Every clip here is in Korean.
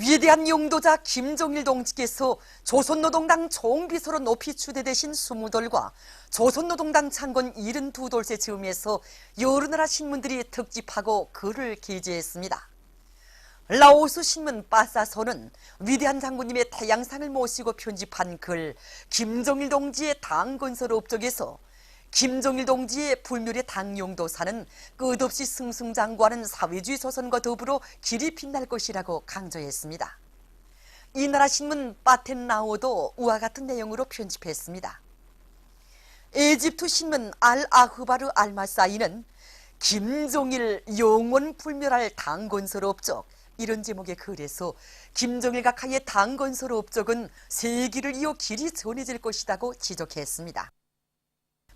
위대한 용도자 김정일 동지께서 조선노동당 총비서로 높이 추대되신 20돌과 조선노동당 창건 72돌새 즈음에서 여러 나라 신문들이 특집하고 글을 게재했습니다. 라오스 신문 빠사서는 위대한 장군님의 태양상을 모시고 편집한 글 김정일 동지의 당 건설 업적에서 김정일 동지의 불멸의 당용도사는 끝없이 승승장구하는 사회주의 조선과 더불어 길이 빛날 것이라고 강조했습니다. 이 나라 신문 빠텐나오도 우와 같은 내용으로 편집했습니다. 에집트 신문 알-아흐바르 알마사이는 김정일 영원 불멸할 당 건설 업적 이런 제목의 글에서 김정일 각하의 당 건설 업적은 세기를 이어 길이 전해질 것이라고 지적했습니다.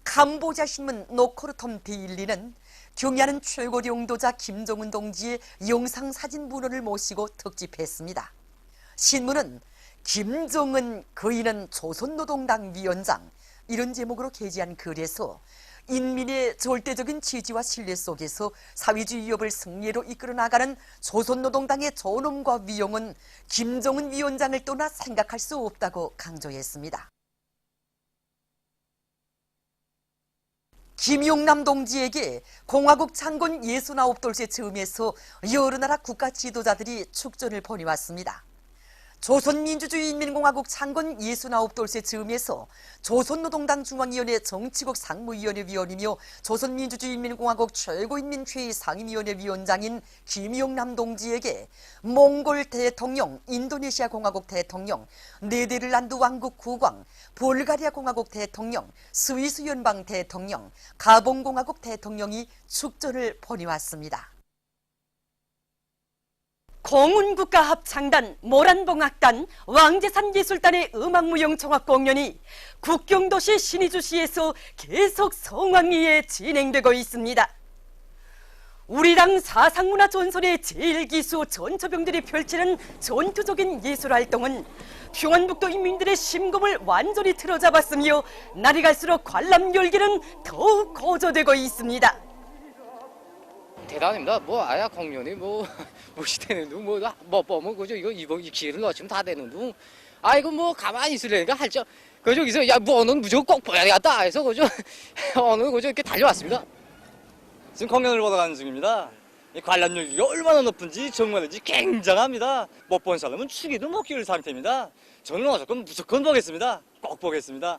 캄보자 신문 노코르톰 데일리는 경의하는 최고 용도자 김정은 동지의 영상사진 문헌을 모시고 특집했습니다. 신문은 김정은 그이는 조선노동당 위원장 이런 제목으로 게재한 글에서 인민의 절대적인 지지와 신뢰 속에서 사회주의 위협을 승리로 이끌어 나가는 조선노동당의 존엄과 위용은 김정은 위원장을 떠나 생각할 수 없다고 강조했습니다. 김용남 동지에게 공화국 창건 69돌새 즈음에서 여러 나라 국가 지도자들이 축전을 보내왔습니다. 조선민주주의인민공화국 창건 69돌새 즈음에서 조선노동당 중앙위원회 정치국 상무위원회 위원이며 조선민주주의인민공화국 최고인민회의 상임위원회 위원장인 김용남 동지에게 몽골 대통령, 인도네시아 공화국 대통령, 네덜란드 왕국 국왕, 불가리아 공화국 대통령, 스위스 연방 대통령, 가봉 공화국 대통령이 축전을 보내왔습니다. 공운국가합창단, 모란봉악단, 왕제산예술단의 음악무용종합공연이 국경도시 신의주시에서 계속 성황리에 진행되고 있습니다. 우리 당 사상문화 전선의 제일기수 전처병들이 펼치는 전투적인 예술활동은 평안북도 인민들의 심금을 완전히 틀어잡았으며 날이 갈수록 관람 열기는 더욱 고조되고 있습니다. 대단합니다. 뭐 아야 공연이 뭐 무시되는 뭐 보면 그죠 이거 이 기회를 놓치면 다 되는 둥. 아이고 뭐 가만히 있으려니까 할죠. 그저기서 야 뭐 오늘 무조건 꼭 봐야겠다 해서 그죠 오늘 그죠 이렇게 달려왔습니다. 지금 공연을 보러 가는 중입니다. 이 관람률이 얼마나 높은지 정말인지 굉장합니다. 못 본 사람은 축이도 못 끼울 상태입니다. 저는 무조건 보겠습니다. 꼭 보겠습니다.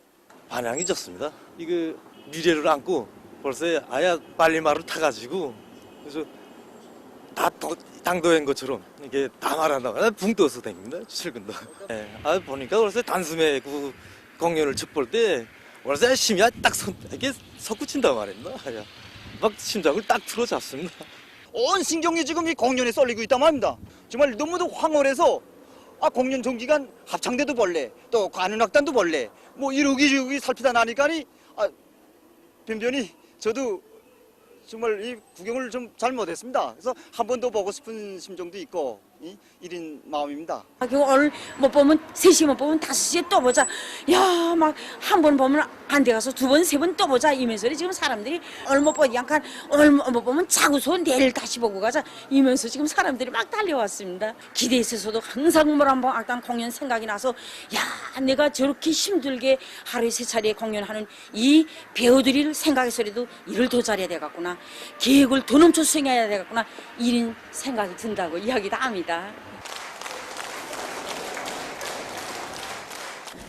반향이 좋습니다. 이거 미래를 안고 벌써 아야 빨리말을 타가지고 그래서 다 당도한 것처럼 이게 다 말한다고 붕 떠서 다닙니다. 출근도. 예, 보니까 벌써 단숨에 그 공연을 쭉 볼 때 벌써 심이야 딱 이렇게 솟구친단 말입니다. 막 심장을 딱 틀어잡습니다. 온 신경이 지금 이 공연에 쏠리고 있단 말입니다. 정말 너무도 황홀해서 공연 종기간 합창대도 볼래, 또 관현악단도 볼래, 뭐 이러기저러기 살피다 나니까니 변변히 저도 정말 이 구경을 좀 잘 못했습니다. 그래서 한 번 더 보고 싶은 심정도 있고 이런 마음입니다. 오늘 못 보면 3시에 못 보면 5시에 또 보자. 야, 막 한 번 보면 안 돼 가서 2번, 3번 또 보자 이면서 지금 사람들이 오늘 못 보지 않고 오늘 못 보면 자고서 내일 다시 보고 가자 이면서 지금 사람들이 막 달려왔습니다. 기대에 있어서도 항상 모란봉악단 공연 생각이 나서 야, 내가 저렇게 힘들게 하루에 3차례 공연하는 이 배우들을 생각해서라도 일을 더 잘해야 되겠구나. 계획을 더 넘쳐 수행해야 되겠구나. 이런 생각이 든다고 이야기도 합니다.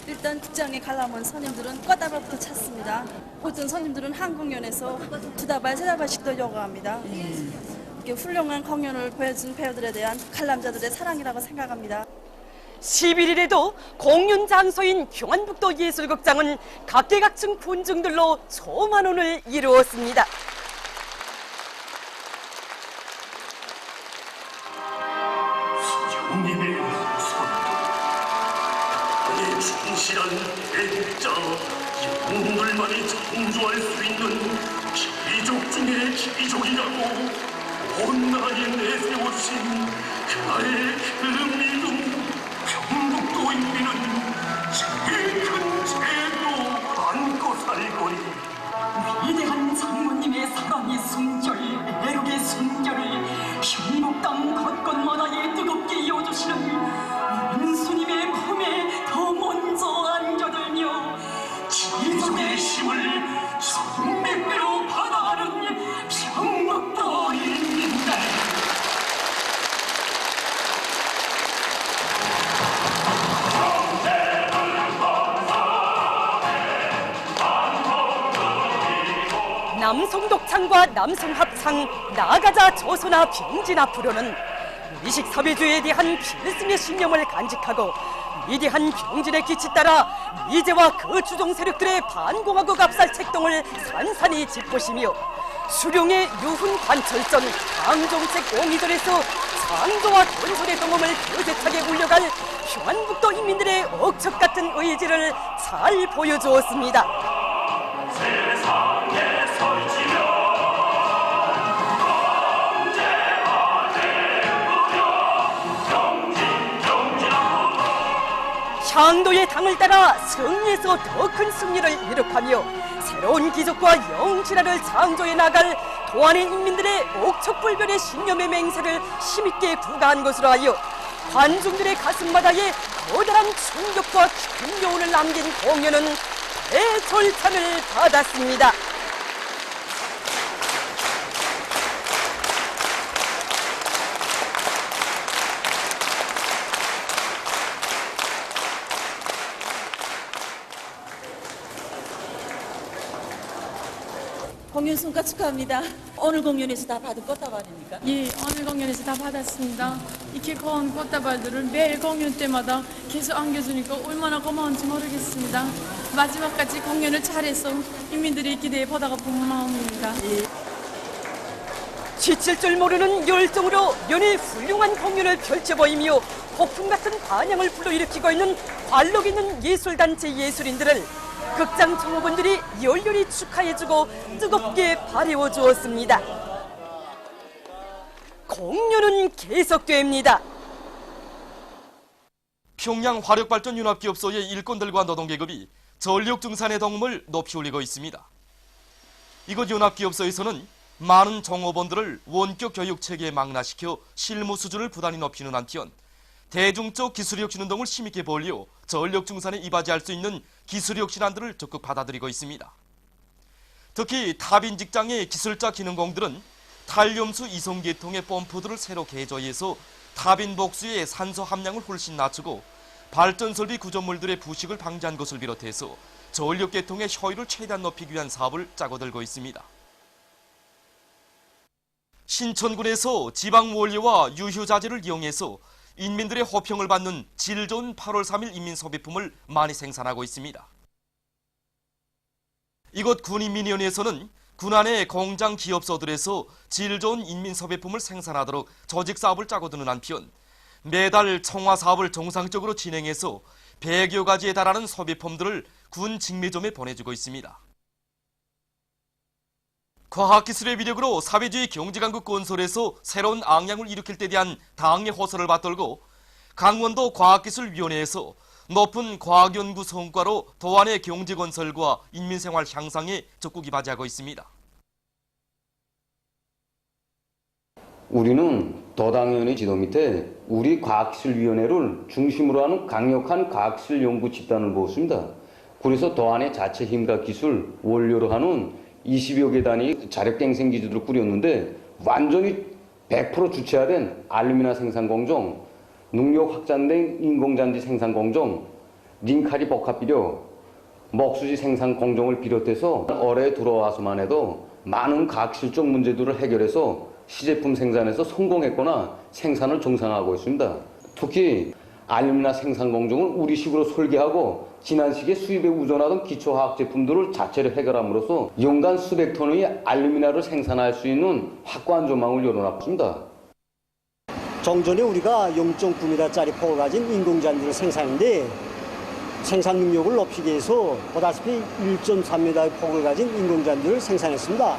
일단 극장에 가려면 손님들은 꽈다발부터 찾습니다. 보통 손님들은 한 공연에서 2다발, 3다발씩 더 요구합니다. 이렇게 훌륭한 공연을 보여준 배우들에 대한 관람자들의 사랑이라고 생각합니다. 11일에도 공연 장소인 평안북도 예술극장은 각계각층 군중들로 초만원을 이루었습니다. 형님의 후손 나의 충실한 애국자 영웅들만이 창조할 수 있는 기적 중의 기적이라고 온 나라에 내세워주신 그날의 그 믿음 평북도 인민은 제일 큰 죄로 안고 살거니 위대한 장모님의 사랑의 숨결, 애국의 숨결을 흉목당 곳곳마다에 뜨겁게 이어주시는 민족의 힘을 천백배로 받아가는 평북도인민들. 남성 독창과 남성 합창 나가자 조선아 병진 앞으로는 미식 사회주의에 대한 필승의 신념을 간직하고 위대한 병진의 기치 따라 미제와 그 주종 세력들의 반공하고 압살 책동을 산산히 짚으시며 수령의 유훈 관철전 강종책 옹이전에서 창조와 건설의 동음을 거제차게 울려갈 평안북도 인민들의 억척 같은 의지를 잘 보여주었습니다. 향도의 당을 따라 승리에서 더 큰 승리를 이룩하며 새로운 기적과 영진화를 창조해 나갈 도안의 인민들의 옥척불변의 신념의 맹세를 힘있게 구가한 것으로 하여 관중들의 가슴바다에 거대한 충격과 깊은 여운을 남긴 공연은 대절찬을 받았습니다. 공연 성과 축하합니다. 오늘 공연에서 다 받은 꽃다발입니까? 예, 오늘 공연에서 다 받았습니다. 이렇게 고운 꽃다발들을 매일 공연 때마다 계속 안겨주니까 얼마나 고마운지 모르겠습니다. 마지막까지 공연을 잘해서 인민들의 기대에 보다가 본 마음입니다. 지칠 줄 모르는 열정으로 연일 훌륭한 공연을 펼쳐보이며 폭풍 같은 반향을 불러일으키고 있는 관록 있는 예술단체 예술인들을 극장 종업원들이 열렬히 축하해주고 뜨겁게 바래워 주었습니다. 공연은 계속됩니다. 평양 화력발전융합기업소의 일꾼들과 노동계급이 전력 증산의 동음을 높이 올리고 있습니다. 이곳 연합기업소에서는 많은 종업원들을 원격 교육체계에 망라시켜 실무 수준을 부단히 높이는 한편 대중적 기술혁신운동을 힘있게 벌려 전력 증산에 이바지할 수 있는 기술혁신안들을 적극 받아들이고 있습니다. 특히 타빈 직장의 기술자 기능공들은 탄염수 이송계통의 펌프들을 새로 개조해서 타빈 복수의 산소 함량을 훨씬 낮추고 발전설비 구조물들의 부식을 방지한 것을 비롯해서 전력계통의 효율을 최대한 높이기 위한 사업을 짜고들고 있습니다. 신천군에서 지방 원료와 유효자재를 이용해서 인민들의 호평을 받는 질 좋은 8월 3일 인민소비품을 많이 생산하고 있습니다. 이곳 군인민위원회에서는 군안의 공장 기업소들에서 질 좋은 인민소비품을 생산하도록 조직사업을 짜고드는 한편 매달 청화사업을 정상적으로 진행해서 100여 가지에 달하는 소비품들을 군 직매점에 보내주고 있습니다. 과학기술의 위력으로 사회주의 경제강국 건설에서 새로운 앙양을 일으킬 때 대한 당의 호소를 받들고 강원도 과학기술위원회에서 높은 과학연구 성과로 도안의 경제건설과 인민생활 향상에 적극 이바지하고 있습니다. 우리는 도당위원회 지도 밑에 우리 과학기술위원회를 중심으로 하는 강력한 과학기술 연구 집단을 모았습니다. 그래서 도안의 자체 힘과 기술, 원료로 하는 20여 개 단위 자력갱생 기지들을 꾸렸는데 완전히 100% 주체화된 알루미나 생산 공정, 능력 확장된 인공잔디 생산 공정, 링카리 복합비료, 먹수지 생산 공정을 비롯해서 올해 들어와서만 해도 많은 과학실적 문제들을 해결해서 시제품 생산에서 성공했거나 생산을 정상화하고 있습니다. 특히 알루미나 생산 공정을 우리식으로 설계하고 지난 시기에 수입에 우존하던 기초화학 제품들을 자체를 해결함으로써 연간 수백 톤의 알루미나를 생산할 수 있는 확고한 조망을 열어놨습니다. 정전에 우리가 0.9m짜리 폭을 가진 인공잔디를 생산했는데 생산 능력을 높이기 위해서 보다시피 1.3m의 폭을 가진 인공잔디를 생산했습니다.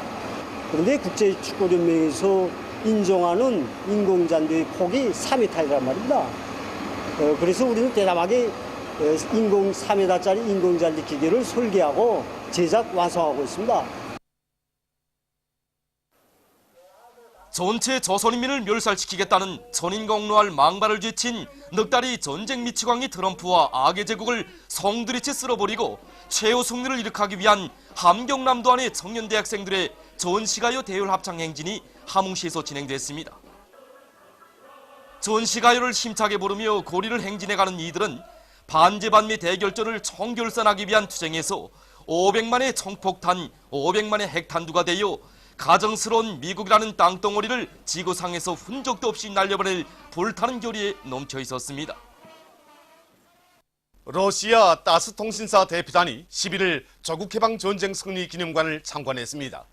그런데 국제축구연맹에서 인정하는 인공잔디의 폭이 4m이란 말입니다. 그래서 우리는 대담하게 3m짜리 인공잔디 기계를 설계하고 제작, 완성하고 있습니다. 전체 조선인민을 멸살시키겠다는 전인공로할 망발을 제친 넉달이 전쟁 미치광이 트럼프와 악의 제국을 송두리째 쓸어버리고 최후 승리를 이룩하기 위한 함경남도안의 청년대학생들의 전시가요 대열 합창 행진이 함흥시에서 진행됐습니다. 전시가요를 힘차게 부르며 고리를 행진해가는 이들은 반제반미 대결전을 총결산하기 위한 투쟁에서 500만의 총폭탄, 500만의 핵탄두가 되어 가정스러운 미국이라는 땅덩어리를 지구상에서 흔적도 없이 날려버릴 불타는 결의에 넘쳐 있었습니다. 러시아 따스통신사 대표단이 11일 조국해방전쟁 승리 기념관을 참관했습니다.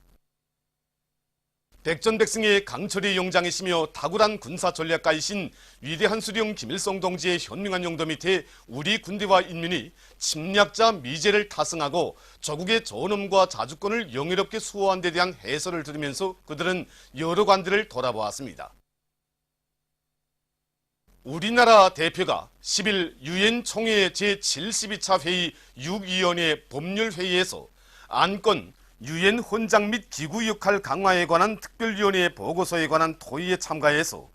백전백승의 강철의 용장이시며 탁월한 군사전략가이신 위대한 수령 김일성 동지의 현명한 용도 밑에 우리 군대와 인민이 침략자 미제를 타승하고 조국의 존엄과 자주권을 영예롭게 수호한 데 대한 해설을 들으면서 그들은 여러 관들을 돌아보았습니다. 우리나라 대표가 10일 유엔 총회 제72차 회의 6위원회 법률회의에서 안건 유엔 헌장 및 기구 역할 강화에 관한 특별위원회 보고서에 관한 토의에 참가해서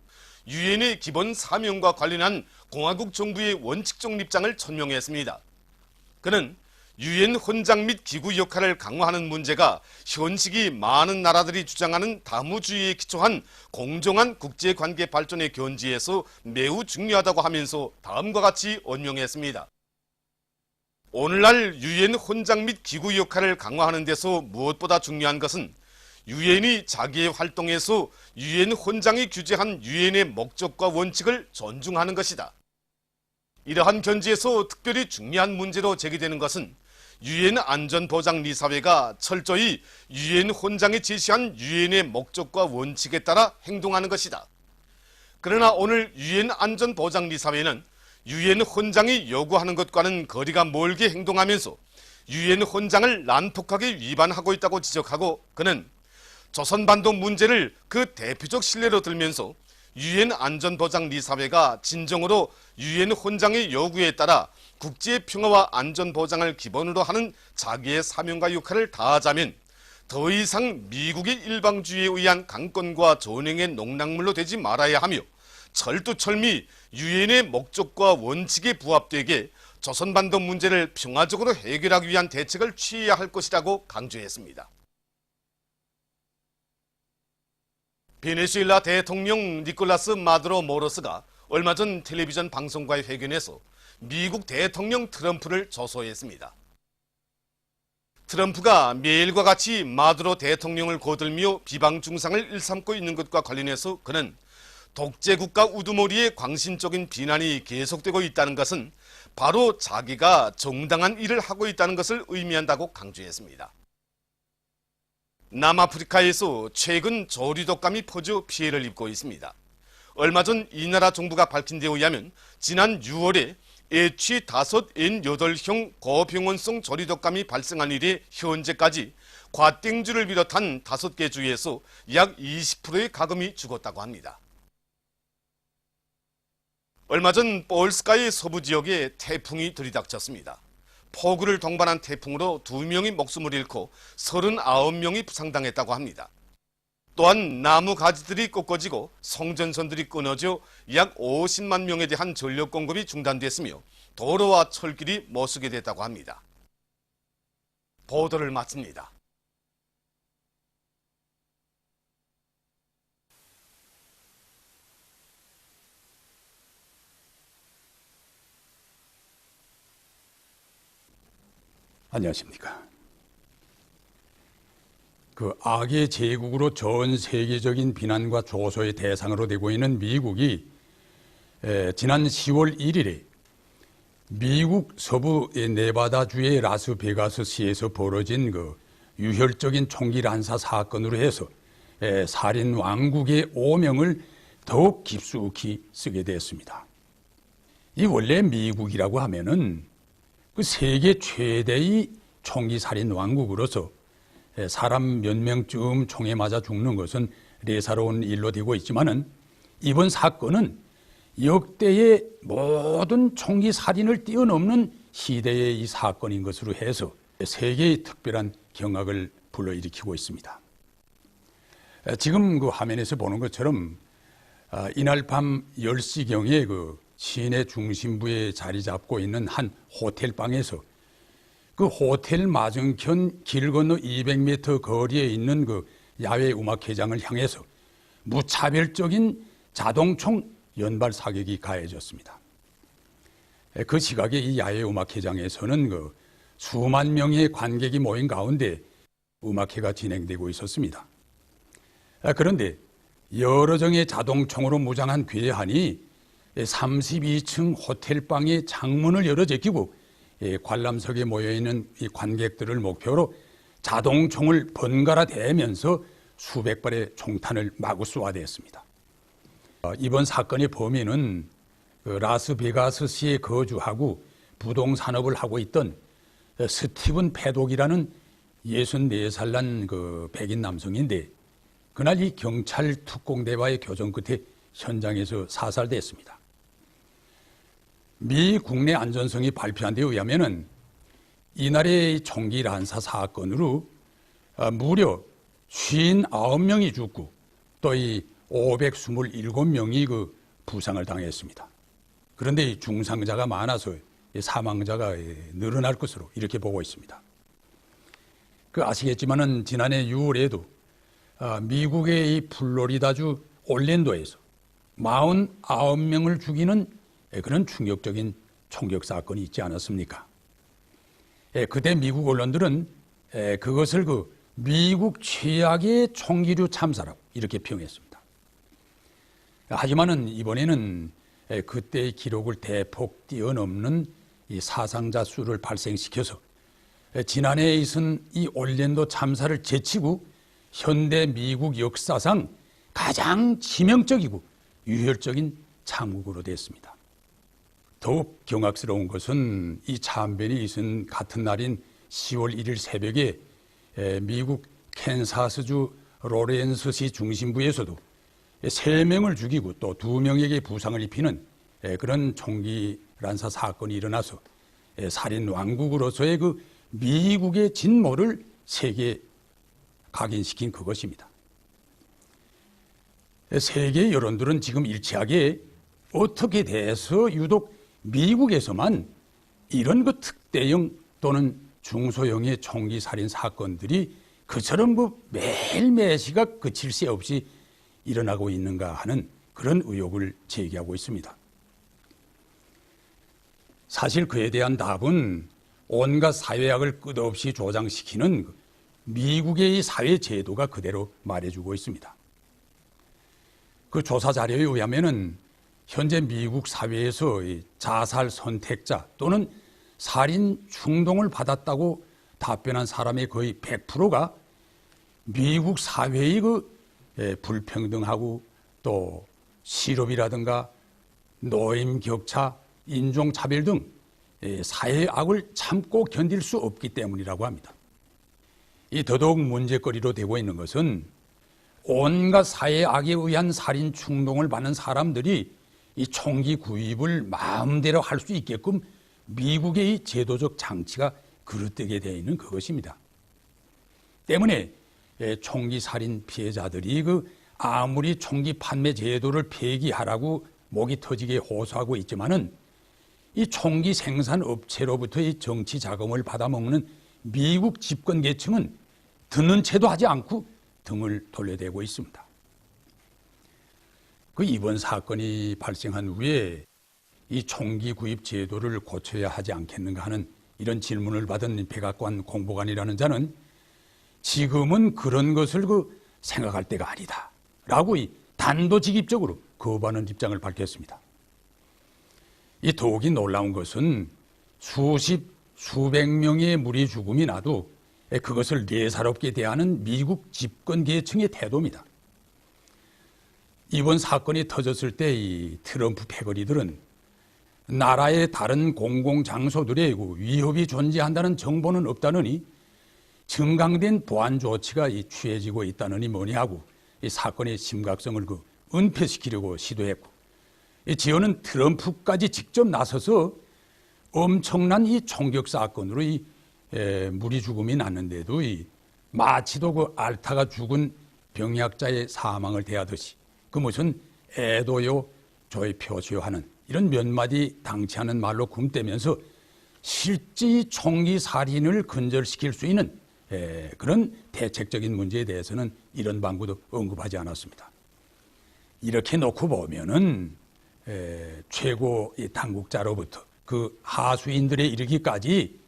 유엔의 기본 사명과 관련한 공화국 정부의 원칙적 입장을 천명했습니다. 그는 유엔 헌장 및 기구 역할을 강화하는 문제가 현시기 많은 나라들이 주장하는 다무주의에 기초한 공정한 국제관계 발전의 견지에서 매우 중요하다고 하면서 다음과 같이 언명했습니다. 오늘날 유엔 헌장 및 기구 역할을 강화하는 데서 무엇보다 중요한 것은 유엔이 자기의 활동에서 유엔 헌장이 규제한 유엔의 목적과 원칙을 존중하는 것이다. 이러한 견지에서 특별히 중요한 문제로 제기되는 것은 유엔 안전보장리사회가 철저히 유엔 헌장이 제시한 유엔의 목적과 원칙에 따라 행동하는 것이다. 그러나 오늘 유엔 안전보장리사회는 유엔 헌장이 요구하는 것과는 거리가 멀게 행동하면서 유엔 헌장을 난폭하게 위반하고 있다고 지적하고 그는 조선반도 문제를 그 대표적 실례로 들면서 유엔 안전보장리사회가 진정으로 유엔 헌장의 요구에 따라 국제 평화와 안전보장을 기본으로 하는 자기의 사명과 역할을 다하자면 더 이상 미국의 일방주의에 의한 강권과 전횡의 농락물로 되지 말아야 하며 철두철미 유엔의 목적과 원칙에 부합되게 조선반도 문제를 평화적으로 해결하기 위한 대책을 취해야 할 것이라고 강조했습니다. 베네수엘라 대통령 니콜라스 마두로 모로스가 얼마 전 텔레비전 방송과의 회견에서 미국 대통령 트럼프를 조소했습니다. 트럼프가 매일과 같이 마두로 대통령을 거들며 비방 중상을 일삼고 있는 것과 관련해서 그는 독재국가 우두머리의 광신적인 비난이 계속되고 있다는 것은 바로 자기가 정당한 일을 하고 있다는 것을 의미한다고 강조했습니다. 남아프리카에서 최근 조류독감이 퍼져 피해를 입고 있습니다. 얼마 전 이 나라 정부가 밝힌 데 의하면 지난 6월에 애취 5, 8형 고병원성 조류독감이 발생한 이래 현재까지 과땡주를 비롯한 5개 주에서 약 20%의 가금이 죽었다고 합니다. 얼마 전 볼스카의 서부 지역에 태풍이 들이닥쳤습니다. 폭우를 동반한 태풍으로 2명이 목숨을 잃고 39명이 부상당했다고 합니다. 또한 나무 가지들이 꺾어지고 송전선들이 끊어져 약 50만 명에 대한 전력 공급이 중단됐으며 도로와 철길이 못쓰게 됐다고 합니다. 보도를 마칩니다. 안녕하십니까. 그 악의 제국으로 전 세계적인 비난과 조소의 대상으로 되고 있는 미국이 지난 10월 1일에 미국 서부 네바다주의 라스베가스시에서 벌어진 그 유혈적인 총기 난사 사건으로 해서 살인 왕국의 오명을 더욱 깊숙이 쓰게 되었습니다. 이 원래 미국이라고 하면은 그 세계 최대의 총기 살인 왕국으로서 사람 몇 명쯤 총에 맞아 죽는 것은 레사로운 일로 되고 있지만은 이번 사건은 역대의 모든 총기 살인을 뛰어넘는 시대의 이 사건인 것으로 해서 세계의 특별한 경악을 불러일으키고 있습니다. 지금 그 화면에서 보는 것처럼 이날 밤 10시경에 그 시내 중심부에 자리 잡고 있는 한 호텔방에서 그 호텔 맞은편 길 건너 200m 거리에 있는 그 야외 음악회장을 향해서 무차별적인 자동총 연발 사격이 가해졌습니다. 그 시각에 이 야외 음악회장에서는 그 수만 명의 관객이 모인 가운데 음악회가 진행되고 있었습니다. 그런데 여러 정의 자동총으로 무장한 괴한이 32층 호텔방의 창문을 열어 제끼고 관람석에 모여있는 이 관객들을 목표로 자동총을 번갈아 대면서 수백 발의 총탄을 마구 쏘아대었습니다. 이번 사건의 범인은 라스베가스시에 거주하고 부동산업을 하고 있던 스티븐 패독이라는 64살 난 그 백인 남성인데 그날 이 경찰 특공대와의 교전 끝에 현장에서 사살됐습니다. 미 국내 안전성이 발표한 데 의하면은 이날의 총기 난사 사건으로 무려 59명이 죽고 또 이 527명이 그 부상을 당했습니다. 그런데 이 중상자가 많아서 사망자가 늘어날 것으로 이렇게 보고 있습니다. 그 아시겠지만은 지난해 6월에도 미국의 이 플로리다주 올랜도에서 49명을 죽이는 그런 충격적인 총격 사건이 있지 않았습니까? 그때 미국 언론들은 그것을 그 미국 최악의 총기류 참사라고 이렇게 평했습니다. 하지만은 이번에는 그때의 기록을 대폭 뛰어넘는 이 사상자 수를 발생시켜서 지난해에 있은 이 올랜도 참사를 제치고 현대 미국 역사상 가장 치명적이고 유혈적인 참국으로 됐습니다. 더욱 경악스러운 것은 이 참변이 있은 같은 날인 10월 1일 새벽에 미국 캔사스주 로렌스시 중심부에서도 3명을 죽이고 또 2명에게 부상을 입히는 그런 총기 난사 사건이 일어나서 살인 왕국으로서의 그 미국의 진모를 세계에 각인시킨 그것입니다. 세계 여론들은 지금 일치하게 어떻게 돼서 유독 미국에서만 이런 그 특대형 또는 중소형의 총기 살인 사건들이 그처럼 뭐 매일매시가 그칠 새 없이 일어나고 있는가 하는 그런 의혹을 제기하고 있습니다. 사실 그에 대한 답은 온갖 사회학을 끝없이 조장시키는 미국의 사회 제도가 그대로 말해주고 있습니다. 그 조사 자료에 의하면은 현재 미국 사회에서 자살 선택자 또는 살인 충동을 받았다고 답변한 사람의 거의 100%가 미국 사회의 그 불평등하고 또 실업이라든가 노임 격차, 인종차별 등 사회의 악을 참고 견딜 수 없기 때문이라고 합니다. 이 더더욱 문제거리로 되고 있는 것은 온갖 사회의 악에 의한 살인 충동을 받는 사람들이 이 총기 구입을 마음대로 할 수 있게끔 미국의 이 제도적 장치가 그릇되게 되어 있는 그것입니다. 때문에 총기 살인 피해자들이 그 아무리 총기 판매 제도를 폐기하라고 목이 터지게 호소하고 있지만은 이 총기 생산 업체로부터 이 정치 자금을 받아먹는 미국 집권 계층은 듣는 채도 하지 않고 등을 돌려대고 있습니다. 그 이번 사건이 발생한 후에 이 총기 구입 제도를 고쳐야 하지 않겠는가 하는 이런 질문을 받은 백악관 공보관이라는 자는 지금은 그런 것을 생각할 때가 아니다 라고 이 단도직입적으로 거부하는 입장을 밝혔습니다. 이 더욱이 놀라운 것은 수백 명의 무리 죽음이 나도 그것을 예사롭게 대하는 미국 집권 계층의 태도입니다. 이번 사건이 터졌을 때 이 트럼프 패거리들은 나라의 다른 공공장소들에 위협이 존재한다는 정보는 없다느니 증강된 보안 조치가 취해지고 있다느니 뭐냐고 이 사건의 심각성을 은폐시키려고 시도했고 지어는 트럼프까지 직접 나서서 엄청난 이 총격 사건으로 무리 죽음이 났는데도 마치도 알타가 죽은 병약자의 사망을 대하듯이 무슨 애도요 조의 표시요 하는 이런 몇 마디 당치하는 말로 굼대면서 실제 총기 살인을 근절시킬 수 있는 그런 대책적인 문제에 대해서는 이런 방구도 언급하지 않았습니다. 이렇게 놓고 보면은 최고 당국자로부터 그 하수인들에 이르기까지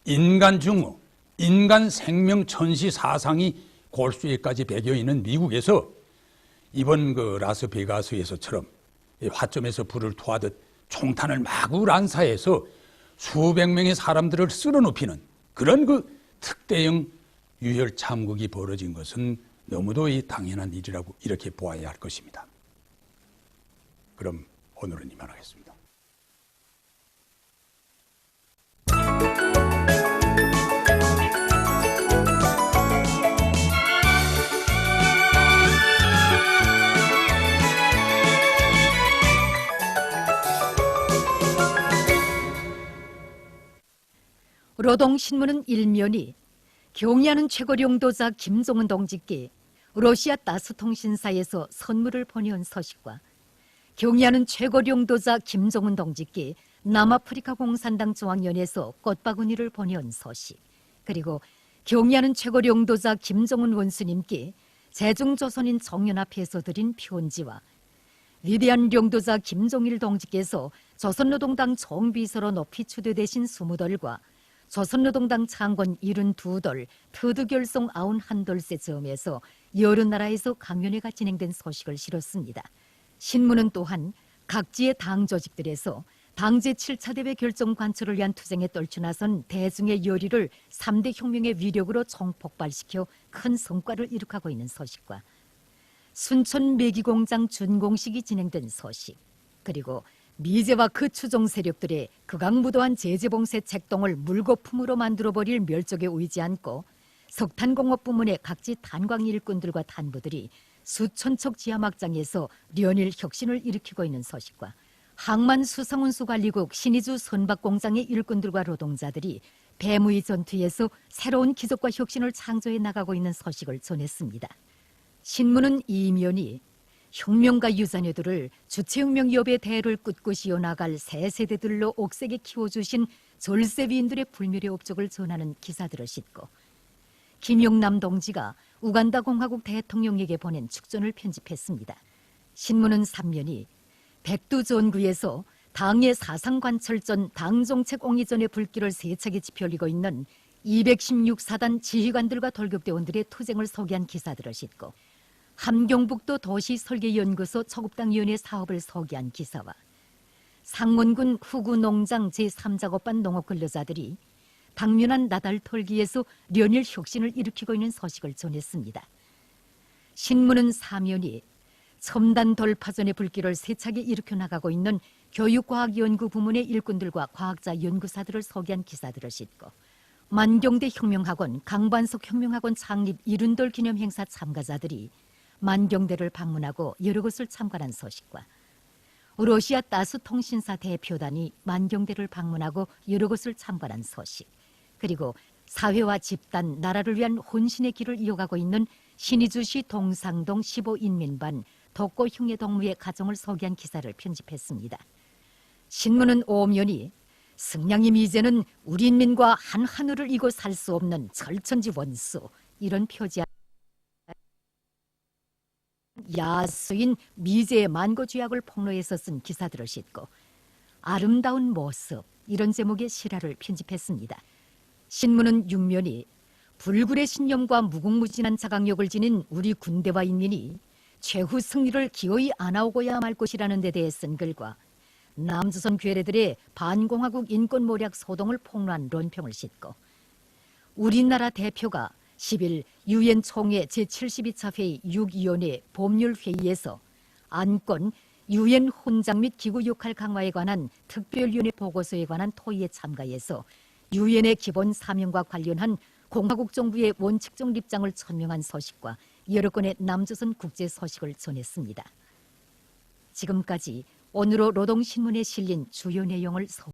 인간 증오, 인간 생명 천시 사상이 골수에까지 배겨 있는 미국에서 이번 그 라스베가스에서처럼 화점에서 불을 토하듯 총탄을 마구 난사해서 수백 명의 사람들을 쓸어눕히는 그런 그 특대형 유혈 참극이 벌어진 것은 너무도 당연한 일이라고 이렇게 보아야 할 것입니다. 그럼 오늘은 이만하겠습니다. 노동신문은 일면이 경의하는 최고령도자 김정은 동지께 러시아 따스통신사에서 선물을 보내온 서식과 경의하는 최고령도자 김정은 동지께 남아프리카 공산당 중앙위원회에서 꽃바구니를 보내온 소식, 그리고 경의하는 최고령도자 김정은 원수님께 제중조선인 정연합회에서 드린 편지와 위대한 영도자 김종일 동지께서 조선노동당 총비서로 높이 추대되신 스무돌과 조선노동당 창건 72돌, 터득결성 91돌세 점에서 여러 나라에서 강연회가 진행된 소식을 실었습니다. 신문은 또한 각지의 당 조직들에서 당 제7차 대회 결정 관철을 위한 투쟁에 떨쳐나선 대중의 열의를 3대 혁명의 위력으로 총폭발시켜 큰 성과를 이룩하고 있는 소식과 순천 매기공장 준공식이 진행된 소식, 그리고 미제와 그 추종 세력들의 극악무도한 제재봉쇄 책동을 물거품으로 만들어버릴 멸족에 의지 않고 석탄공업 부문의 각지 탄광 일꾼들과 탄부들이 수천척 지하막장에서 련일 혁신을 일으키고 있는 소식과 항만 수상운수관리국 신의주 선박공장의 일꾼들과 노동자들이 뱀의 전투에서 새로운 기적과 혁신을 창조해 나가고 있는 소식을 전했습니다. 신문은 이면이 혁명가 유자녀들을 주체혁명기업의 대를 꿋꿋이 이어나갈 새 세대들로 옥색에 키워주신 절세위인들의 불멸의 업적을 전하는 기사들을 싣고 김용남 동지가 우간다 공화국 대통령에게 보낸 축전을 편집했습니다. 신문은 3면이 백두전구에서 당의 사상관철전 당정책 옹이전의 불길을 세차게 지펴올리고 있는 216사단 지휘관들과 돌격대원들의 투쟁을 소개한 기사들을 싣고 함경북도 도시설계연구소 초급당위원회 사업을 소개한 기사와 상원군 후구농장 제3작업반 농업근로자들이 당면한 나달 털기에서 련일 혁신을 일으키고 있는 소식을 전했습니다. 신문은 사면이 첨단 돌파전의 불길을 세차게 일으켜 나가고 있는 교육과학연구 부문의 일꾼들과 과학자 연구사들을 소개한 기사들을 싣고 만경대 혁명학원, 강반석 혁명학원 창립 70돌 기념 행사 참가자들이 만경대를 방문하고 여러 곳을 참관한 소식과 러시아 따스통신사 대표단이 만경대를 방문하고 여러 곳을 참관한 소식, 그리고 사회와 집단, 나라를 위한 혼신의 길을 이어가고 있는 신의주시 동상동 15인민반 독고흉의 동무의 가정을 소개한 기사를 편집했습니다. 신문은 오면이 승냥이 미제는 우리 인민과 한 하늘을 이고 살 수 없는 철천지 원수, 이런 표지 야수인 미제의 만고주약을 폭로해서 쓴 기사들을 싣고 아름다운 모습, 이런 제목의 실화를 편집했습니다. 신문은 6면이 불굴의 신념과 무궁무진한 자강력을 지닌 우리 군대와 인민이 최후 승리를 기어이 안아오고야 말 것이라는 데 대해 쓴 글과 남조선 괴뢰들의 반공화국 인권모략 소동을 폭로한論평을 싣고 우리나라 대표가 10일 유엔 총회 제72차 회의 6위원회 법률회의에서 안건 유엔 혼장 및 기구 역할 강화에 관한 특별위원회 보고서에 관한 토의에 참가해서 유엔의 기본 사명과 관련한 공화국 정부의 원칙적 입장을 천명한 소식과 여러 건의 남조선 국제 소식을 전했습니다. 지금까지 오늘로 노동신문에 실린 주요 내용을